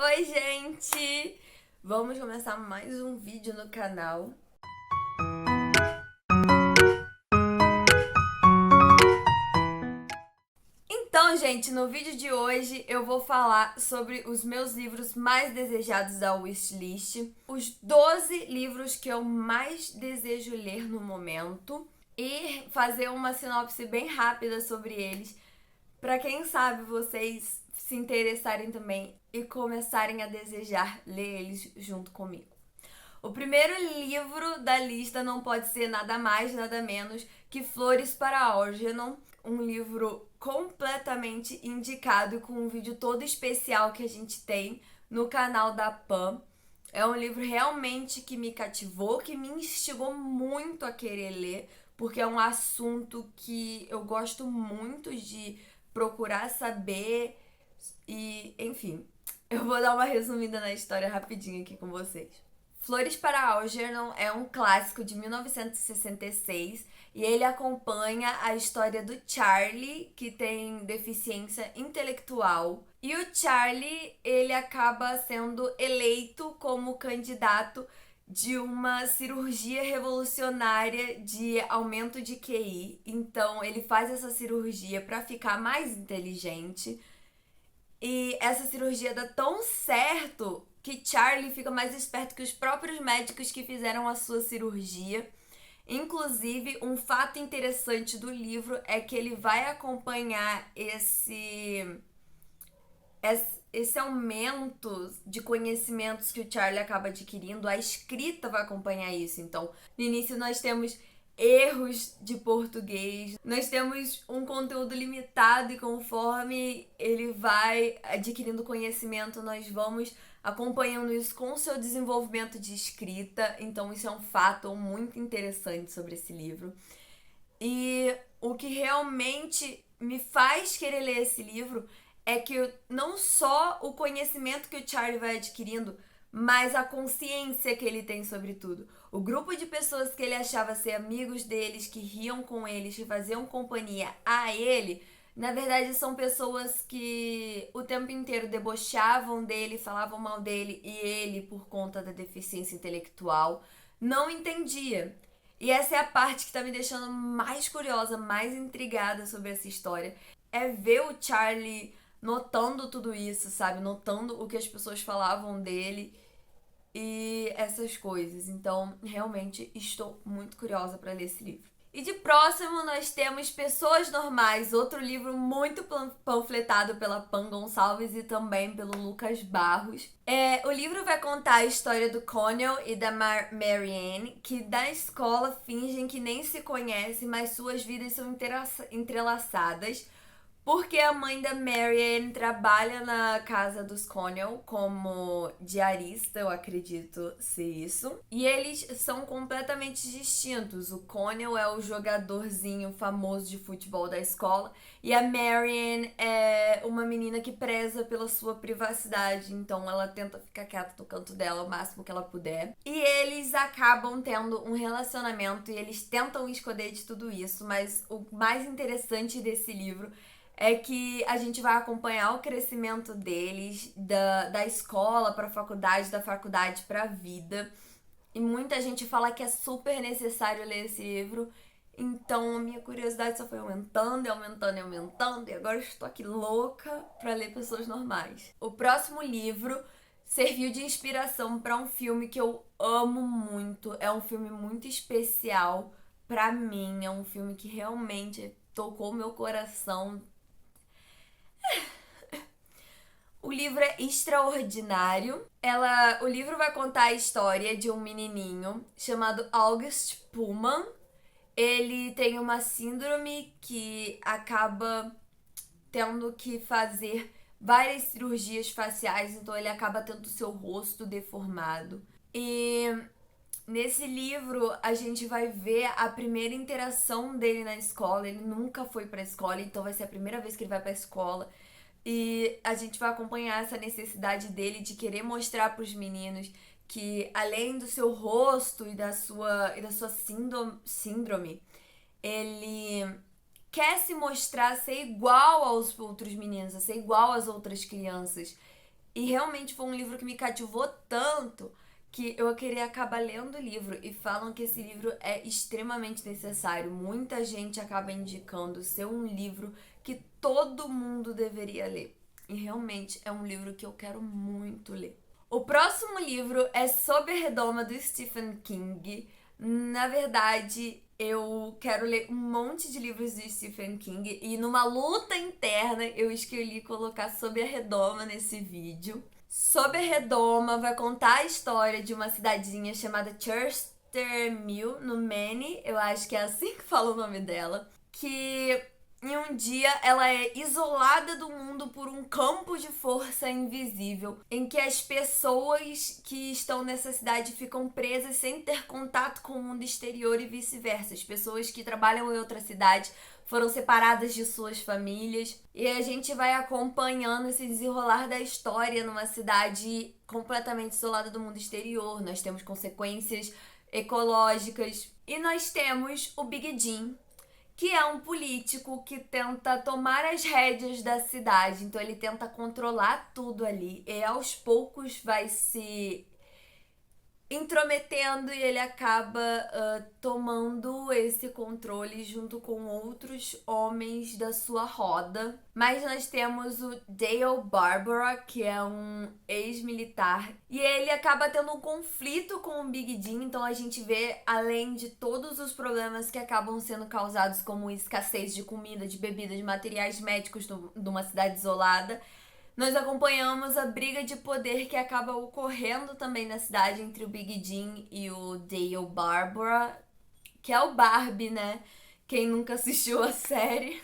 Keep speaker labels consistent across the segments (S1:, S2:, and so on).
S1: Oi, gente! Vamos começar mais um vídeo no canal. Então, gente, no vídeo de hoje eu vou falar sobre os meus livros mais desejados da wishlist, os 12 livros que eu mais desejo ler no momento e fazer uma sinopse bem rápida sobre eles, para quem sabe vocês se interessarem também e começarem a desejar ler eles junto comigo. O primeiro livro da lista não pode ser nada mais, nada menos que Flores para Algernon, um livro completamente indicado com um vídeo todo especial que a gente tem no canal da Pam. É um livro realmente que me cativou, que me instigou muito a querer ler, porque é um assunto que eu gosto muito de procurar saber e, enfim, eu vou dar uma resumida na história rapidinho aqui com vocês. Flores para Algernon é um clássico de 1966 e ele acompanha a história do Charlie, que tem deficiência intelectual. E o Charlie, ele acaba sendo eleito como candidato de uma cirurgia revolucionária de aumento de QI. Então, ele faz essa cirurgia para ficar mais inteligente. E essa cirurgia dá tão certo que Charlie fica mais esperto que os próprios médicos que fizeram a sua cirurgia. Inclusive, um fato interessante do livro é que ele vai acompanhar esse aumento de conhecimentos que o Charlie acaba adquirindo, a escrita vai acompanhar isso. Então, no início nós temos erros de português, nós temos um conteúdo limitado e conforme ele vai adquirindo conhecimento, nós vamos acompanhando isso com o seu desenvolvimento de escrita. Então, isso é um fato muito interessante sobre esse livro. E o que realmente me faz querer ler esse livro é que não só o conhecimento que o Charlie vai adquirindo, mas a consciência que ele tem sobre tudo. O grupo de pessoas que ele achava ser amigos deles, que riam com eles, que faziam companhia a ele, na verdade são pessoas que o tempo inteiro debochavam dele, falavam mal dele, e ele, por conta da deficiência intelectual, não entendia. E essa é a parte que tá me deixando mais curiosa, mais intrigada sobre essa história. É ver o Charlie notando tudo isso, sabe? Notando o que as pessoas falavam dele e essas coisas. Então, realmente estou muito curiosa para ler esse livro. E de próximo nós temos Pessoas Normais, outro livro muito panfletado pela Pam Gonçalves e também pelo Lucas Barros. O livro vai contar a história do Connell e da Marianne, que da escola fingem que nem se conhecem, mas suas vidas são entrelaçadas. Porque a mãe da Marianne trabalha na casa dos Connell como diarista, eu acredito ser isso. E eles são completamente distintos. O Connell é o jogadorzinho famoso de futebol da escola e a Marianne é uma menina que preza pela sua privacidade, então ela tenta ficar quieta no canto dela o máximo que ela puder. E eles acabam tendo um relacionamento e eles tentam esconder de tudo isso, mas o mais interessante desse livro é que a gente vai acompanhar o crescimento deles, da escola para a faculdade, da faculdade para a vida. E muita gente fala que é super necessário ler esse livro. Então, a minha curiosidade só foi aumentando e aumentando e aumentando. E agora eu estou aqui louca para ler Pessoas Normais. O próximo livro serviu de inspiração para um filme que eu amo muito. É um filme muito especial para mim. É um filme que realmente tocou meu coração. O livro é extraordinário. O livro vai contar a história de um menininho chamado August Pullman. Ele tem uma síndrome que acaba tendo que fazer várias cirurgias faciais, então ele acaba tendo seu rosto deformado. E nesse livro a gente vai ver a primeira interação dele na escola. Ele nunca foi pra escola, então vai ser a primeira vez que ele vai pra escola. E a gente vai acompanhar essa necessidade dele de querer mostrar para os meninos que, além do seu rosto e da sua síndrome, ele quer se mostrar ser igual aos outros meninos, a ser igual às outras crianças. E realmente foi um livro que me cativou tanto que eu queria acabar lendo o livro. E falam que esse livro é extremamente necessário. Muita gente acaba indicando ser um livro que todo mundo deveria ler. E realmente é um livro que eu quero muito ler. O próximo livro é Sob a Redoma, do Stephen King. Na verdade, eu quero ler um monte de livros de Stephen King e numa luta interna eu escolhi colocar Sob a Redoma nesse vídeo. Sob a Redoma vai contar a história de uma cidadezinha chamada Chester Mill, no Maine, eu acho que é assim que fala o nome dela, que em um dia ela é isolada do mundo por um campo de força invisível, em que as pessoas que estão nessa cidade ficam presas sem ter contato com o mundo exterior e vice-versa. As pessoas que trabalham em outra cidade foram separadas de suas famílias e a gente vai acompanhando esse desenrolar da história numa cidade completamente isolada do mundo exterior. Nós temos consequências ecológicas e nós temos o Big Jim, que é um político que tenta tomar as rédeas da cidade. Então ele tenta controlar tudo ali e aos poucos vai se intrometendo e ele acaba tomando esse controle junto com outros homens da sua roda. Mas nós temos o Dale Barbara, que é um ex-militar, e ele acaba tendo um conflito com o Big Jim. Então a gente vê, além de todos os problemas que acabam sendo causados, como escassez de comida, de bebida, de materiais médicos de uma cidade isolada, nós acompanhamos a briga de poder que acaba ocorrendo também na cidade entre o Big Jim e o Dale Barbara, que é o Barbie, né? Quem nunca assistiu a série.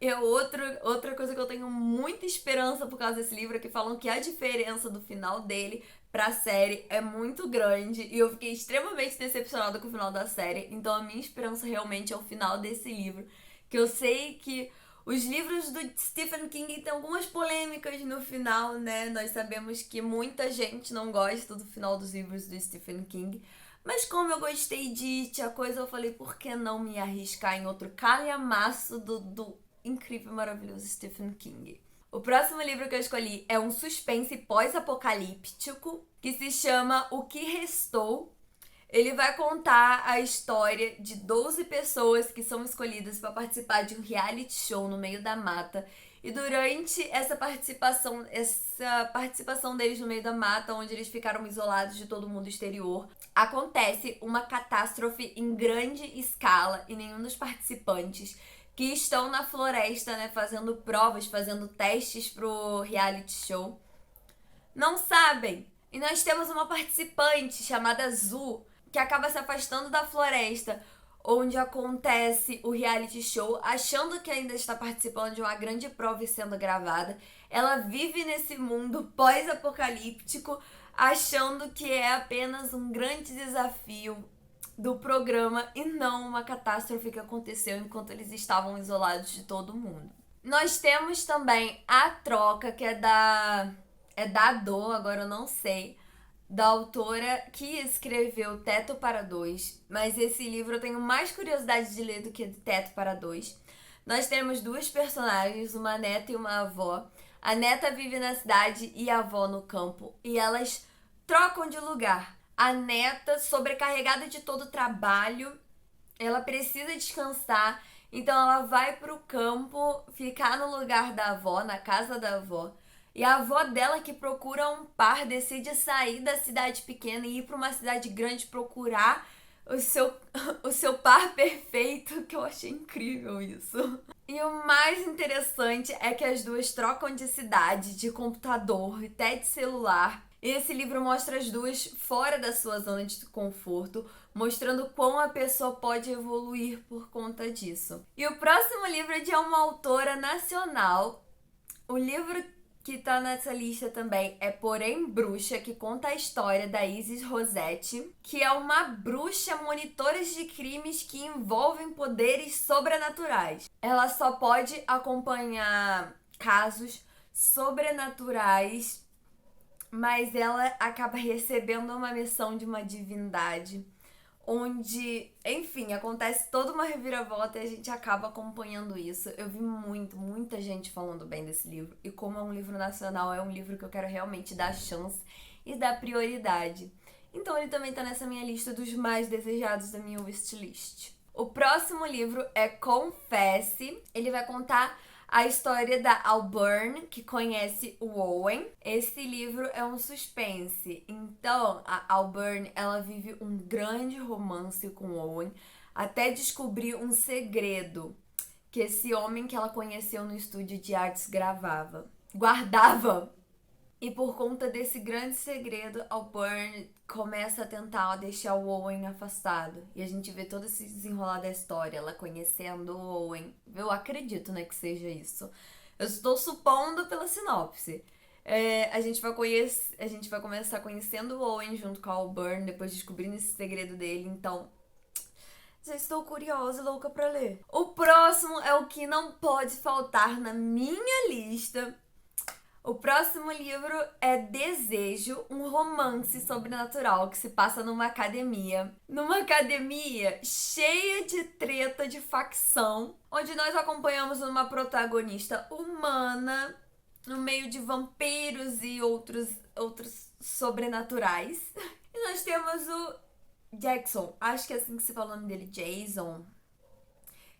S1: É outra coisa que eu tenho muita esperança por causa desse livro, é que falam que a diferença do final dele pra série é muito grande. E eu fiquei extremamente decepcionada com o final da série. Então a minha esperança realmente é o final desse livro. Que eu sei que os livros do Stephen King têm algumas polêmicas no final, né? Nós sabemos que muita gente não gosta do final dos livros do Stephen King. Mas como eu gostei de It, a coisa, eu falei, por que não me arriscar em outro calhamaço do incrível e maravilhoso Stephen King? O próximo livro que eu escolhi é um suspense pós-apocalíptico que se chama O Que Restou. Ele vai contar a história de 12 pessoas que são escolhidas para participar de um reality show no meio da mata. E durante essa participação deles no meio da mata, onde eles ficaram isolados de todo mundo exterior, acontece uma catástrofe em grande escala e nenhum dos participantes que estão na floresta, né, fazendo provas, fazendo testes pro reality show, não sabem. E nós temos uma participante chamada Azul, que acaba se afastando da floresta onde acontece o reality show, achando que ainda está participando de uma grande prova e sendo gravada. Ela vive nesse mundo pós-apocalíptico, achando que é apenas um grande desafio do programa e não uma catástrofe que aconteceu enquanto eles estavam isolados de todo mundo. Nós temos também A Troca, que é da Dor, agora eu não sei, da autora que escreveu Teto para Dois, mas esse livro eu tenho mais curiosidade de ler do que Teto para Dois. Nós temos duas personagens, uma neta e uma avó. A neta vive na cidade e a avó no campo, e elas trocam de lugar. A neta, sobrecarregada de todo o trabalho, ela precisa descansar, então ela vai pro campo ficar no lugar da avó, na casa da avó. E a avó dela, que procura um par, decide sair da cidade pequena e ir para uma cidade grande procurar o seu par perfeito, que eu achei incrível isso. E o mais interessante é que as duas trocam de cidade, de computador e até de celular. E esse livro mostra as duas fora da sua zona de conforto, mostrando como a pessoa pode evoluir por conta disso. E o próximo livro é de uma autora nacional. O livro que tá nessa lista também é Porém Bruxa, que conta a história da Isis Rossetti, que é uma bruxa monitora de crimes que envolvem poderes sobrenaturais. Ela só pode acompanhar casos sobrenaturais, mas ela acaba recebendo uma missão de uma divindade, onde, enfim, acontece toda uma reviravolta e a gente acaba acompanhando isso. Eu vi muita gente falando bem desse livro. E como é um livro nacional, é um livro que eu quero realmente dar chance e dar prioridade. Então ele também tá nessa minha lista dos mais desejados da minha wishlist. O próximo livro é Confesse. Ele vai contar a história da Auburn, que conhece o Owen. Esse livro é um suspense. Então, a Auburn, ela vive um grande romance com o Owen, até descobrir um segredo que esse homem que ela conheceu no estúdio de artes guardava. E por conta desse grande segredo, Auburn começa a tentar deixar o Owen afastado. E a gente vê todo esse desenrolar da história, ela conhecendo o Owen. Eu acredito, né, que seja isso. Eu estou supondo pela sinopse. A gente vai começar conhecendo o Owen junto com a Auburn, depois descobrindo esse segredo dele. Então, já estou curiosa e louca pra ler. O próximo é o que não pode faltar na minha lista. O próximo livro é Desejo, um romance sobrenatural que se passa numa academia. Numa academia cheia de treta de facção, onde nós acompanhamos uma protagonista humana no meio de vampiros e outros sobrenaturais. E nós temos o Jackson, acho que é assim que se fala o nome dele, Jason,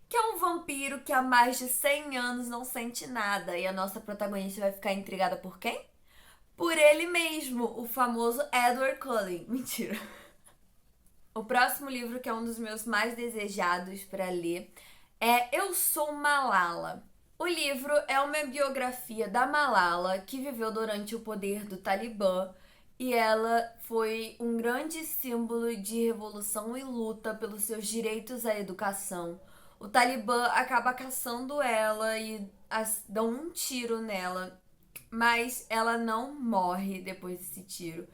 S1: que é um vampiro que há mais de 100 anos não sente nada. E a nossa protagonista vai ficar intrigada por quem? Por ele mesmo, o famoso Edward Cullen. Mentira. O próximo livro, que é um dos meus mais desejados para ler, é Eu Sou Malala. O livro é uma biografia da Malala, que viveu durante o poder do Talibã, e ela foi um grande símbolo de revolução e luta pelos seus direitos à educação. O Talibã acaba caçando ela e dão um tiro nela, mas ela não morre depois desse tiro.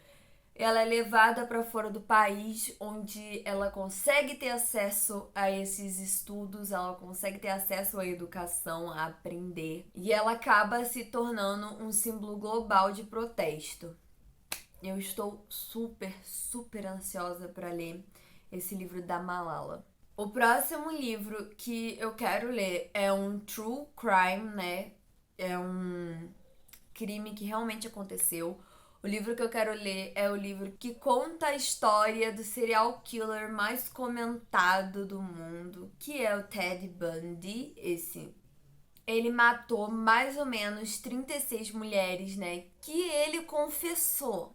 S1: Ela é levada para fora do país, onde ela consegue ter acesso a esses estudos, ela consegue ter acesso à educação, a aprender. E ela acaba se tornando um símbolo global de protesto. Eu estou super ansiosa para ler esse livro da Malala. O próximo livro que eu quero ler é um true crime, né? É um crime que realmente aconteceu. O livro que eu quero ler é o livro que conta a história do serial killer mais comentado do mundo, que é o Ted Bundy. Ele matou mais ou menos 36 mulheres, né? Que ele confessou.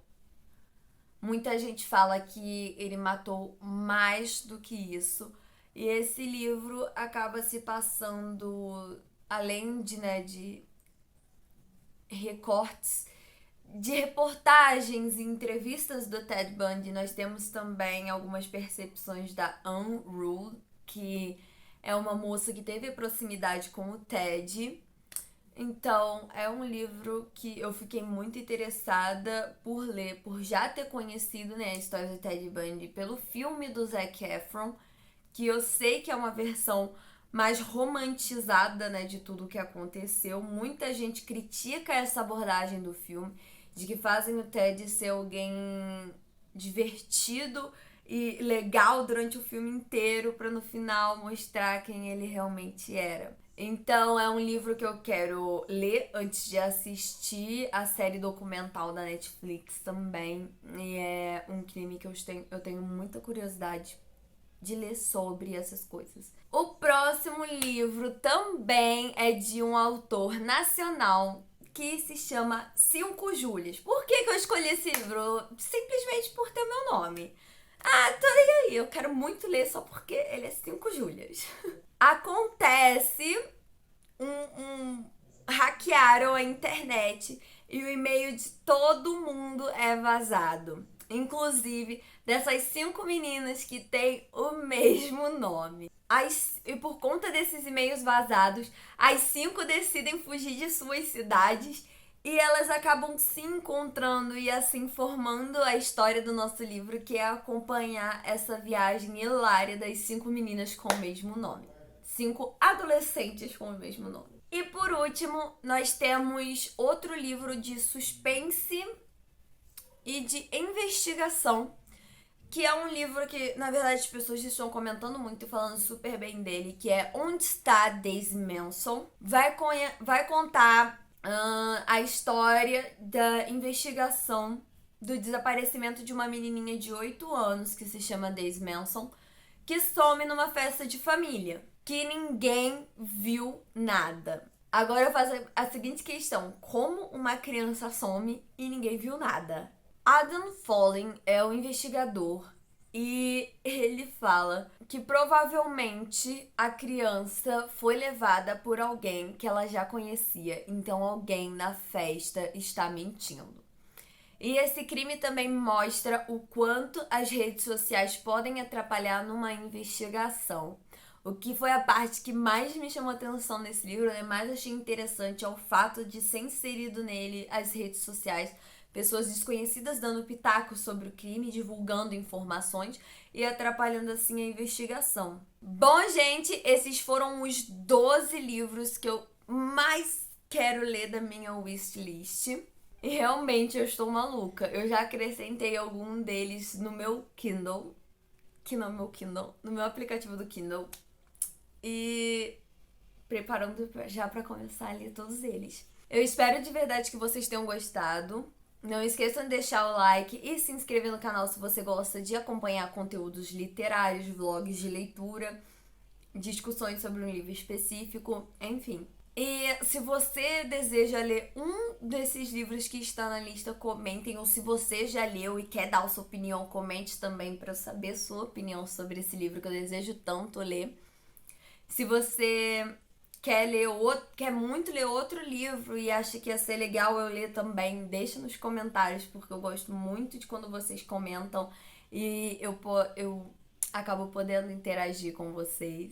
S1: Muita gente fala que ele matou mais do que isso. E esse livro acaba se passando, além de recortes, de reportagens e entrevistas do Ted Bundy, nós temos também algumas percepções da Anne Rule, que é uma moça que teve proximidade com o Ted. Então, é um livro que eu fiquei muito interessada por ler, por já ter conhecido, né, a história do Ted Bundy pelo filme do Zac Efron, que eu sei que é uma versão mais romantizada, né, de tudo o que aconteceu. Muita gente critica essa abordagem do filme, de que fazem o Ted ser alguém divertido e legal durante o filme inteiro, para no final mostrar quem ele realmente era. Então é um livro que eu quero ler antes de assistir a série documental da Netflix também. E é um crime que eu tenho muita curiosidade de ler sobre essas coisas. O próximo livro também é de um autor nacional que se chama Cinco Júlias. Por que eu escolhi esse livro? Simplesmente por ter meu nome. Ah, tô nem aí, eu quero muito ler só porque ele é Cinco Júlias. Acontece hackearam a internet e o e-mail de todo mundo é vazado. Inclusive dessas 5 meninas que têm o mesmo nome. E por conta desses e-mails vazados, as 5 decidem fugir de suas cidades e elas acabam se encontrando e assim formando a história do nosso livro, que é acompanhar essa viagem hilária das 5 meninas com o mesmo nome. 5 adolescentes com o mesmo nome. E por último, nós temos outro livro de suspense e de investigação, que é um livro que, na verdade, as pessoas estão comentando muito e falando super bem dele, que é Onde Está Daisy Manson. Vai contar a história da investigação do desaparecimento de uma menininha de 8 anos que se chama Daisy Manson, que some numa festa de família, que ninguém viu nada. Agora eu faço a seguinte questão: como uma criança some e ninguém viu nada? Adam Follen é o investigador e ele fala que provavelmente a criança foi levada por alguém que ela já conhecia, então alguém na festa está mentindo. E esse crime também mostra o quanto as redes sociais podem atrapalhar numa investigação. O que foi a parte que mais me chamou atenção nesse livro, né? Mais achei interessante é o fato de ser inserido nele as redes sociais, pessoas desconhecidas dando pitaco sobre o crime, divulgando informações e atrapalhando assim a investigação. Bom, gente, esses foram os 12 livros que eu mais quero ler da minha wishlist. E realmente eu estou maluca. Eu já acrescentei algum deles no meu Kindle. No meu aplicativo do Kindle. E preparando já para começar a ler todos eles. Eu espero de verdade que vocês tenham gostado. Não esqueçam de deixar o like e se inscrever no canal se você gosta de acompanhar conteúdos literários, vlogs de leitura, discussões sobre um livro específico, enfim. E se você deseja ler um desses livros que está na lista, comentem. Ou se você já leu e quer dar a sua opinião, comente também para eu saber a sua opinião sobre esse livro que eu desejo tanto ler. Se você quer muito ler outro livro e acha que ia ser legal eu ler também, deixa nos comentários, porque eu gosto muito de quando vocês comentam e eu acabo podendo interagir com vocês.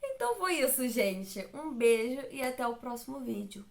S1: Então foi isso, gente. Um beijo e até o próximo vídeo.